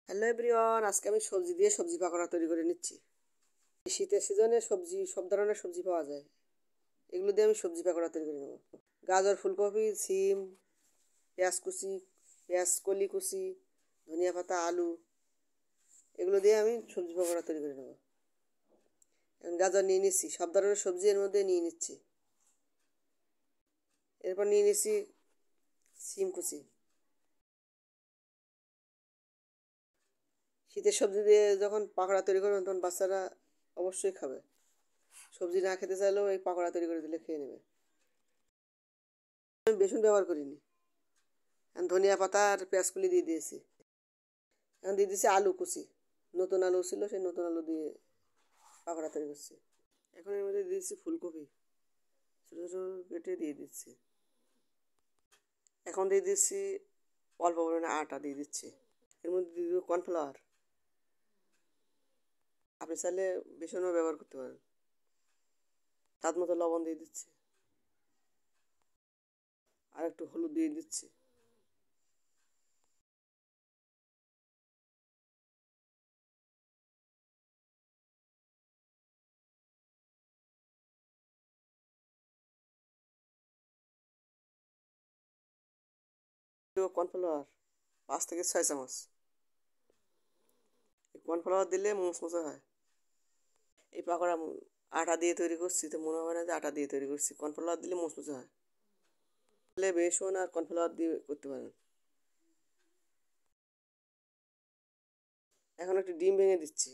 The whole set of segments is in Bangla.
হ্যালো এভরিওয়ান, আজকে আমি সবজি দিয়ে সবজি পাকোড়া তৈরি করে নিচ্ছি। শীতের সিজনে সবজি সব ধরনের সবজি পাওয়া যায়, এগুলো দিয়ে আমি সবজি পাকোড়া তৈরি করে নেব। গাজর, ফুলকপি, সিম, পেঁয়াজ কুচি, পেঁয়াজ কলি কুচি, ধনিয়া পাতা, আলু, এগুলো দিয়ে আমি সবজি পাকোড়া তৈরি করে নেব। এখন গাজর নিয়ে নিচ্ছি, সব ধরনের সবজি এর মধ্যে নিয়ে নিচ্ছি। এরপর নিয়ে নিচ্ছি সিম কুচি। শীতের সবজি দিয়ে যখন পাকোড়া তৈরি করবেন তখন বাচ্চারা অবশ্যই খাবে। সবজি না খেতে চাইলেও এই পাকোড়া তৈরি করে দিলে খেয়ে নেবে। আমি বেসন ব্যবহার করিনি। এখন ধনিয়া পাতা আর পেঁয়াজ কুলি দিয়ে দিয়েছি। এখন দিয়ে দিয়েছি আলু কুচি, নতুন আলু ছিল সেই নতুন আলু দিয়ে পাকোড়া তৈরি করছি। এখন এর মধ্যে দিয়ে দিচ্ছি ফুলকপি, ছোটো ছোটো কেটে দিয়ে দিচ্ছি। এখন দিয়ে দিচ্ছি অল্প পরিমাণে আটা দিয়ে দিচ্ছি। এর মধ্যে দিয়ে দেবো কর্নফ্লাওয়ার। আপনি চাইলে বেসনও ব্যবহার করতে পারেন। স্বাদ মতো লবণ দিয়ে দিচ্ছি, আর একটু হলুদ দিয়ে দিচ্ছি। কর্নফ্লাওয়ার 5 থেকে 6 চামচ। এই কর্নফ্লাওয়ার দিলে মুচমুচে হয়। এই পাকোড়া আটা দিয়ে তৈরি করছি, তো মনে হয় না যে আটা দিয়ে তৈরি করছি, কর্নফ্লাওয়ার দিলে মুচমুচে হয়। তাহলে বেসন আর কর্নফ্লাওয়ার দিয়ে করতে পারেন। এখন একটু ডিম ভেঙে দিচ্ছি।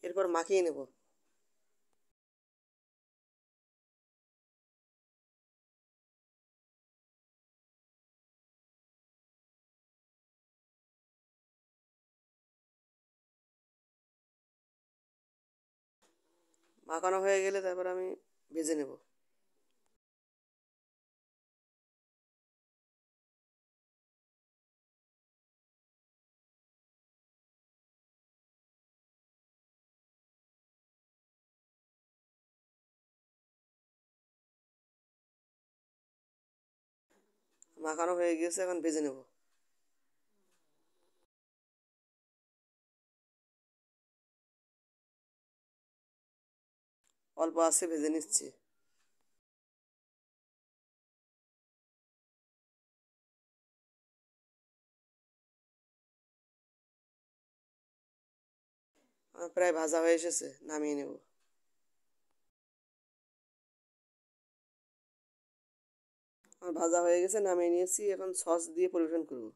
এরপর মাখিয়ে নেব। মাখানো হয়ে গেলে তারপর আমি ভেজে নেব। মাখানো হয়ে গেছে, এখন ভেজে নেব। অল্প আছে ভেজে নিচ্ছি। আমার প্রায় ভাজা হয়ে এসেছে, নামিয়ে নেব। আমার ভাজা হয়ে গেছে, নামিয়ে নিয়েছি। এখন সস দিয়ে পরিবেশন করব।